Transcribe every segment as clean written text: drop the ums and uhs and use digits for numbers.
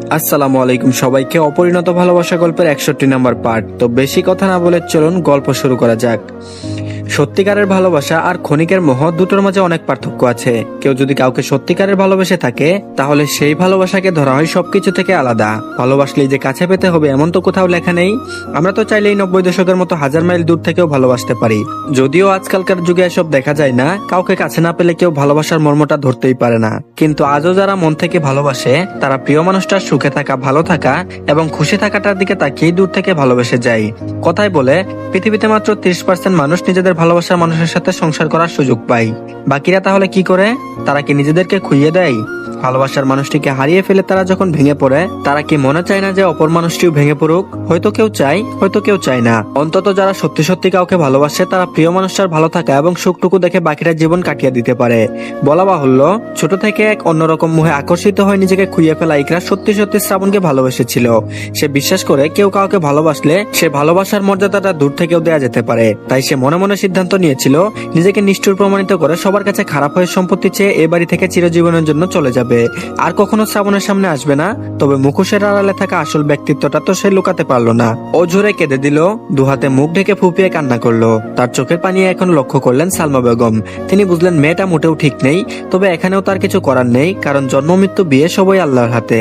আসসালামু আলাইকুম সবাইকে। অপরিণত ভালোবাসা গল্পের 61 নাম্বার পার্ট। তো বেশি কথা না বলে চলুন গল্প শুরু করা যাক। সত্যিকারের ভালোবাসা আর ক্ষণিকের মোহ দুটোর মাঝে অনেক পার্থক্য আছে। কেউ যদি কাউকে সত্যিকারের ভালোবেসে থাকে তাহলে সেই ভালোবাসাকে ধরা হয় সবকিছু থেকে আলাদা। ভালোবাসলেই যে কাছে পেতে হবে এমন তো কোথাও লেখা নেই। আমরা তো চাইলেই 90 দশকের মতো হাজার মাইল দূর থেকেও ভালোবাসতে পারি। যদিও আজকালকার যুগে এসব দেখা যায় না, কাউকে কাছে না পেলে কেউ ভালোবাসার মর্মটা ধরতেই পারে না। কিন্তু আজও যারা মন থেকে ভালোবাসে তারা প্রিয় মানুষটার সুখে থাকা, ভালো থাকা এবং খুশি থাকাটার দিকে তাকিয়ে দূর থেকে ভালোবেসে যায়। কথায় বলে পৃথিবীতে মাত্র 30% মানুষ নিজেদের ভালোবাসার মানুষের সাথে সংসার করার সুযোগ পায়। বাকিরা তাহলে কি করে? তারা কি নিজেদেরকে খুইয়ে দেয়? ভালোবাসার মানুষটিকে হারিয়ে ফেলে তারা যখন ভেঙে পড়ে, তারা কি মনে চায় না যে অপর মানুষটিও ভেঙে পড়ুক? হয়তো কেউ চায়, হয়তো কেউ চায় না। অন্তত যারা সত্যি সত্যি কাউকে ভালোবাসে তারা প্রিয় মানুষটার ভালো থাকা এবং সুখটুকু দেখে বাকিরা জীবন কাটিয়ে দিতে পারে। বলা বাহুল্য, ছোট থেকে এক অন্যরকম মোহে আকর্ষিত হয়ে নিজেকে খুইয়ে ফেলা ইকরা সত্যি সত্যি শ্রাবণকে ভালোবেসেছিল। সে বিশ্বাস করে কেউ কাউকে ভালোবাসলে সে ভালোবাসার মর্যাদাটা দূর থেকেও দেয়া যেতে পারে। তাই সে মনে মনে সিদ্ধান্ত নিয়েছিল নিজেকে নিষ্ঠুর প্রমাণিত করে সবার কাছে খারাপ হয়ে সম্পত্তি চেয়ে এ বাড়ি থেকে চিরজীবনের জন্য চলে যাবে। আর কখনো শ্রাবণের সামনে আসবে না। তবে মুখোশের আড়ালে থাকা আসল ব্যক্তিত্বটা তো সে লুকাতে পারলো না। ও জোরে কেঁদে দিল, দুহাতে মুখ ঢেকে ফুপিয়ে কান্না করলো। তার চোখের পানি এখন লক্ষ্য করলেন সালমা বেগম। তিনি বুঝলেন মেয়েটা মোটেও ঠিক নেই। তবে এখানেও তার কিছু করার নেই, কারণ জন্ম মৃত্যু বিয়ে সবই আল্লাহর হাতে।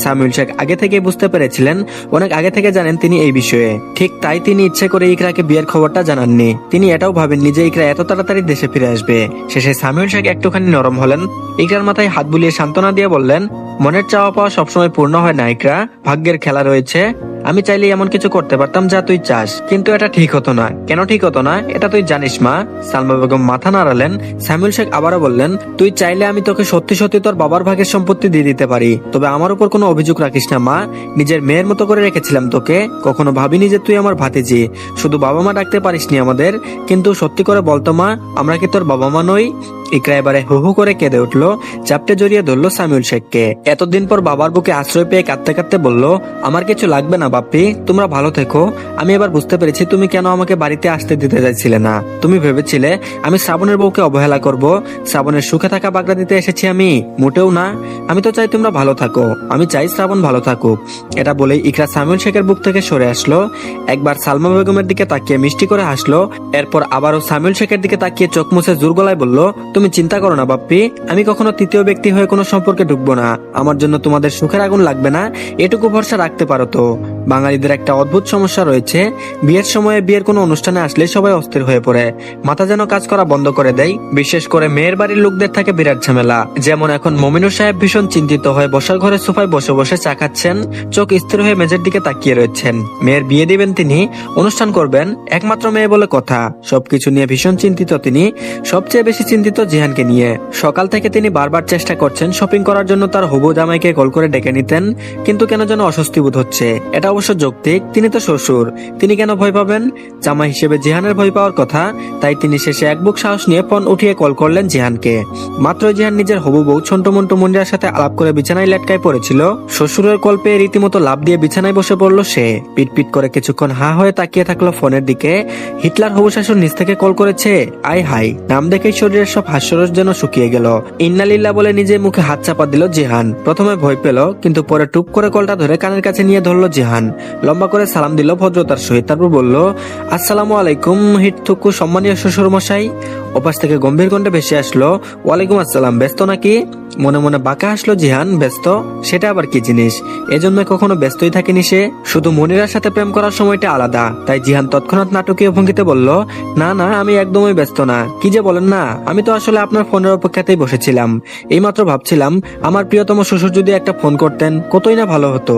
সামিউল শেখ আগে থেকে বুঝতে পেরেছিলেন, অনেক আগে থেকে জানেন তিনি এই বিষয়ে। ঠিক তাই তিনি ইচ্ছে করে ইকরাকে বিয়ের খবরটা জানাননি। তিনি এটাও ভাবেননি যে ইকরা এত তাড়াতাড়ি দেশে ফিরে আসবে। শেষে সামিউল শেখ একটুখানি নরম হলেন, ইকরার মাথায় হাত বুলিয়ে সান্ত্বনা দিয়ে বললেন, মনের চাওয়া পাওয়া সবসময় পূর্ণ হয় না ইকরা, ভাগ্যের খেলা রয়েছে। আমি চাইলে এমন কিছু করতে পারতাম যা তুই চাস, কিন্তু এটা ঠিক হতো না। কেন ঠিক হতো না এটা তুই জানিস মা? সালমা বেগম মাথা নাড়ালেন। সামিউল শেখ আবারও বললেন, তুই চাইলে আমি তোকে সত্যি সত্যি তোর বাবার ভাগের সম্পত্তি দিয়ে দিতে পারি, তবে আমার উপর কোনো অভিযোগ রাখিস না মা। নিজের মেয়ের মতো করে রেখেছিলাম তোকে, কখনো ভাবিনি যে তুই আমার ভাতিজি। শুধু বাবা মা ডাকতে পারিসনি আমাদের। কিন্তু সত্যি করে বলতো মা, আমরা কি তোর বাবা মা নই? ইকরা এবারে হু হু করে কেঁদে উঠলো, চাপটে জড়িয়ে ধরলো সামিউল শেখকে। এতদিন পর বাবার বুকে আশ্রয় পেয়ে কাঁদতে কাঁদতে বলল, আমার কিছু লাগবে না বাপ্পি, তোমরা ভালো থেকো। আমি এবার বুঝতে পেরেছি তুমি কেন আমাকে বাড়িতে আসতে দিতে চাইছিলে না। তুমি ভেবেছিলে আমি শ্রাবণের বউকে অবহেলা করব। শ্রাবণের সুখে থাকা বাগড়া দিতে এসেছি আমি? মোটেও না। আমি তো চাই তোমরা ভালো থাকো, আমি চাই শ্রাবণ ভালো থাকুক। এটা বলেই ইকরা সামিউল শেখের বুক থেকে সরে আসলো। একবার সালমা বেগমের দিকে তাকিয়ে মিষ্টি করে হাসলো। এরপর আবারও সামিউল শেখের দিকে তাকিয়ে চোখ মুছে জোর গলায় বলল, তুমি চিন্তা করো না বাপ্পি, আমি কখনো তৃতীয় ব্যক্তি হয়ে কোনো সম্পর্কে ঢুকবো না। আমার জন্য তোমাদের সুখের আগুন লাগবে না, এটুকু ভরসা রাখতে পারো তো। বাঙালিদের একটা অদ্ভুত সমস্যা রয়েছে, বিয়ের সময়ে বিয়ের কোনো অনুষ্ঠানে আসলে সবাই অস্থির হয়ে পড়ে, মাথা যেন কাজ করা বন্ধ করে দেয়। বিশেষ করে মেয়ের বাড়ির লোকদের থাকে বিরাট ঝামেলা। যেমন এখন মমিনুর সাহেব ভীষণ চিন্তিত হয়ে বসার ঘরে সোফায় বসে বসে চা খাচ্ছেন, চোখ স্থির হয়ে মেজের দিকে তাকিয়ে রয়েছেন। মেয়ের বিয়ে দিবেন তিনি, অনুষ্ঠান করবেন, একমাত্র মেয়ে বলে কথা। সবকিছু নিয়ে ভীষণ চিন্তিত তিনি। সবচেয়ে বেশি চিন্তিত জিহানকে নিয়ে। সকাল থেকে তিনি বারবার চেষ্টা করছেন শপিং করার জন্য তার হবু জামাইকে কল করে ডেকে নিতেন, কিন্তু কেন যেন অস্বস্তি বোধ হচ্ছে। এটা অবশ্য যৌক্তিক, তিনি তো শ্বশুর, তিনি কেন ভয় পাবেন? জামাই হিসেবে জিহানের ভয় পাওয়ার কথা। তাই তিনি শেষে এক বুক সাহস নিয়ে ফোন উঠিয়ে কল করলেন জিহানকে। মাত্র জিহান নিজের হবু বউ ছোন্ট মন্টু মুন্ডার সাথে আলাপ করে বিছানায় লেটকায় পড়েছিল, শ্বশুরের কল পেয়ে রীতিমতো লাভ দিয়ে বিছানায় বসে পড়লো সে। পিটপিট করে কিছুক্ষণ হা হয়ে তাকিয়ে থাকলো ফোনের দিকে। হিটলার হবু শাশুর নিচ থেকে কল করেছে। আয় হাই, নাম দেখেই শরীরের সব হাস্যরস যেন শুকিয়ে গেল। ইন্নালিল্লাহ বলে নিজে মুখে হাত চাপা দিল জিহান। প্রথমে ভয় পেল, কিন্তু পরে টুপ করে কলটা ধরে কানের কাছে নিয়ে ধরলো জিহান। লম্বা করে সালাম দিল ভদ্রতার সহিত, তারপর বলল, আসসালামু আলাইকুম হিট থুকু সম্মানীয় শ্বশুর মশাই। ওপাশ থেকে গম্ভীর কণ্ঠে ভেসে আসলো, ওয়ালাইকুম আসসালাম। ব্যস্ত নাকি? মনে মনে বাঁকা হাসলো জিহান। ব্যস্ত? সেটা আবার কি জিনিস? এজন্য কখনো ব্যস্তই থাকেনি সে। শুধু মনিরার সাথে প্রেম করার সময়টা আলাদা। তাই জিহান তৎক্ষণাৎ নাটকীয় ভঙ্গিতে বলল, না না, আমি একদমই ব্যস্ত না। কি যে বলেন না, আমি তো আসলে আপনার ফোনের অপেক্ষাতেই বসেছিলাম। এইমাত্র ভাবছিলাম আমার প্রিয়তম শ্বশুর যদি একটা ফোন করতেন কতই না ভালো হতো।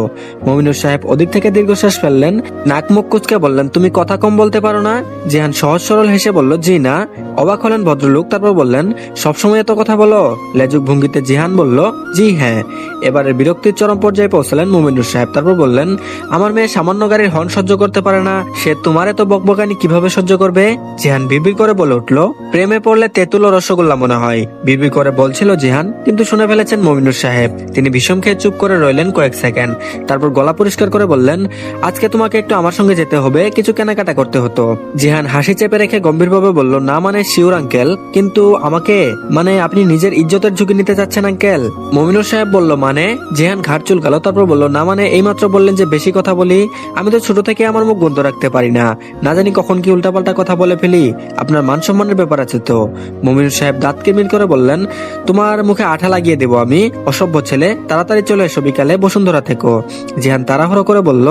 মমিনুর সাহেব ওদিক থেকে দীর্ঘশ্বাস ফেললেন, নাক মুখ কুচকে বললেন, তুমি কথা কম বলতে পারো না? জিহান সহজ সরল হেসে বলল, জি না। অবাক হলেন ভদ্রলোক, তারপর বললেন, সবসময় এত কথা বলো? লেজুক ভঙ্গিতে জিহান বলল, জি হ্যাঁ। এবারে বিরক্তির চরম পর্যায়ে পৌঁছলেন মমিনুর সাহেব, তারপর বললেন, আমার মেয়ে সামান্য গাড়ির হর্ন সহ্য করতে পারে না, সে তোমার এত বকবকানি কিভাবে সহ্য করবে? জিহান বিড়বিড় করে বলে উঠল, প্রেমে পড়লে তেঁতুল ও রসগোল্লা মনে হয়। বিড়বিড় করে বলছিল জিহান, কিন্তু শুনে ফেলেছেন মমিনুর সাহেব। তিনি বিষম খেয়ে চুপ করে রইলেন কয়েক সেকেন্ড, তারপর গলা পরিষ্কার করে বললেন, আজকে তোমাকে একটু আমার সঙ্গে যেতে হবে, কিছু কেনাকাটা করতে হতো। জিহান হাসি চেপে রেখে গম্ভীরভাবে বলল, না মানে শিওর আঙ্কেল, কিন্তু আমাকে মানে আপনি নিজের ইজ্জতের ঝুঁকি নিতে চাচ্ছেন চুলকাচ্ছেন আঙ্কেল? মমিনুর সাহেব বলল, মানে? জিহান ঘাড় চুলকালো, তারপর বলল, না মানে এইমাত্র বললেন যে বেশি কথা বলি। আমি তো ছোট থেকে আমার মুখ বন্ধ রাখতে পারি না, না জানি কখন কি উল্টাপাল্টা কথা বলে ফেলি। আপনার মান সম্মানের ব্যাপার আছে তো। মমিনুর সাহেব দাঁত কিরমির করে বললেন, তোমার মুখে আঠা লাগিয়ে দেবো আমি, অসভ্য ছেলে। তাড়াতাড়ি চলে এসো, বিকালে বসুন্ধরা থেকো। জিহান তাড়াহুড়ো করে বলল,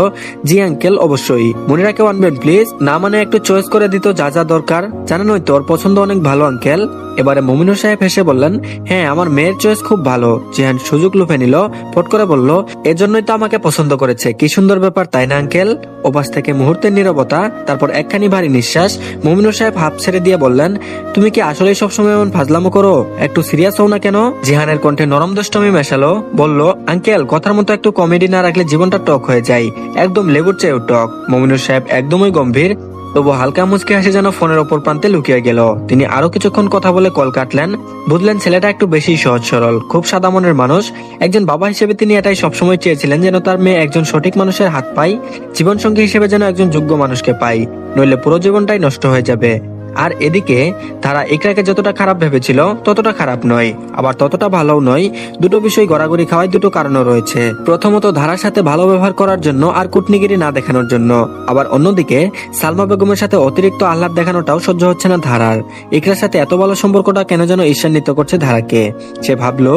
জি আঙ্কেল, অবশ্যই। মনিরাকেও আনবেন প্লিজ। না মানে একটু চয়েস করে দিত যা যা দরকার। জানেন ওই তোর পছন্দ অনেক ভালো আঙ্কেল। এবারে মমিনুর সাহেব হেসে বললেন, হ্যাঁ আমার মেয়ের চয়েস খুব ভালো। জিহান সুযোগ লুফে নিল, ফট করে বলল, এজন্যই তো আমাকে পছন্দ করেছে। কি সুন্দর ব্যাপার, তাই না আঙ্কেল? ওপাশ থেকে মুহূর্তের নীরবতা, তারপর একখানি ভারী নিঃশ্বাস। মমিনুর সাহেব হাফ ছেড়ে দিয়ে বললেন, তুমি কি আসলেই সবসময় এমন ফাজলামো করো? একটু সিরিয়াস হও না কেন? জিহানের কণ্ঠে নরম দুষ্টমি মেশালো, বলল, আঙ্কেল কথার মতো একটু কমেডি না রাখলে জীবনটা টক হয়ে যায়, একদম লেবুর চেয়েও টক। মমিনুর সাহেব একদমই গম্ভীর, তবু হালকা মুচকি হাসি যেন ফোনের ওপর প্রান্তে লুকিয়ে গেল। তিনি আরো কিছুক্ষণ কথা বলে কল কাটলেন। বুঝলেন ছেলেটা একটু বেশি সহজ সরল, খুব সাদা মনের মানুষ। একজন বাবা হিসেবে তিনি এটাই সবসময় চেয়েছিলেন, যেন তার মেয়ে একজন সঠিক মানুষের হাত পায়, জীবনসঙ্গী হিসেবে যেন একজন যোগ্য মানুষকে পায়, নইলে পুরো জীবনটাই নষ্ট হয়ে যাবে। আর এদিকে তারা ইকরাকে যতটা খারাপ ভেবেছিল ততটা খারাপ নয়, আবার ততটা ভালোও নয়। দুটো বিষয় গড়াগড়ি খাওয়ায় দুটো কারণও রয়েছে। প্রথমত ধারার সাথে ভালো ব্যবহার করার জন্য আর কুটনিগিরি না দেখানোর জন্য, আবার অন্যদিকে সালমা বেগমের সাথে অতিরিক্ত আহ্লাদ দেখানোটাও সহ্য হচ্ছে না ধারার। ইকরার সাথে এত ভালো সম্পর্কটা কেন যেন ঈর্ষান্বিত করছে ধারাকে। সে ভাবলো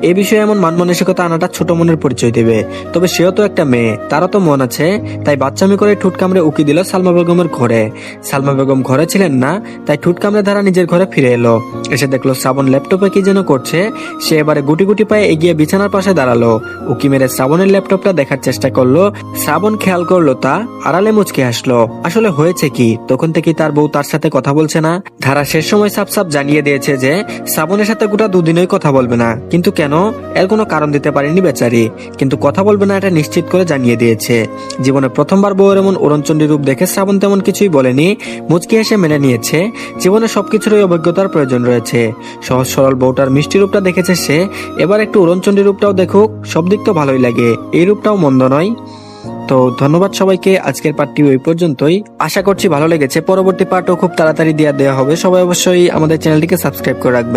এ বিষয়ে এমন মান মানসিকতা আনাটা ছোট মনের পরিচয় দেবে। তবে সেও তো একটা মেয়ে, তারও তো মন আছে। তাই বাচ্চামি করে ঠুট কামড়ে উকি দিল সালমা বেগমের ঘরে। সালমা বেগম ঘরে ছিলেন না, তাই ঠুট কামড়ে ধারা নিজের ঘরে ফিরে এলো। এসে দেখলো শ্রাবণ ল্যাপটপে কি যেন করছে। সে এবারে গুটি গুটি পায়ে এগিয়ে বিছানার পাশে দাঁড়ালো। উকি মেরে শ্রাবণের ল্যাপটপটা দেখার চেষ্টা করলো। শ্রাবণ খেয়াল করলো তা, আড়ালে মুচকে হাসলো। আসলে হয়েছে কি, তখন থেকে তার বউ তার সাথে কথা বলছে না। ধারা শেষ সময় সাপ সাপ জানিয়ে দিয়েছে যে শ্রাবণের সাথে গোটা দুদিনই কথা বলবে না। কিন্তু কেন, এর কোনো কারণ দিতে পারেনি বেচারি। কিন্তু কথা বলবে না এটা নিশ্চিত করে জানিয়ে দিয়েছে। জীবনে প্রথমবার বউয়ের এমন উড়নচণ্ডী রূপ দেখে শ্রাবণ তেমন কিছুই বলেনি, মুচকি হেসে মেনে নিয়েছে। জীবনে সবকিছুরই অভিজ্ঞতার প্রয়োজন রয়েছে। সহজ সরল বউটার মিষ্টি রূপটা দেখেছে সে, এবার একটু উড়নচণ্ডী রূপটাও দেখুক। সব দিক তো ভালোই লাগে, এই রূপটাও মন্দ নয়। তো ধন্যবাদ সবাইকে, আজকের পার্টটি ওই পর্যন্তই। আশা করছি ভালো লেগেছে। পরবর্তী পার্টও খুব তাড়াতাড়ি দেওয়া হবে। সবাই অবশ্যই আমাদের চ্যানেলটিকে সাবস্ক্রাইব করে রাখবেন।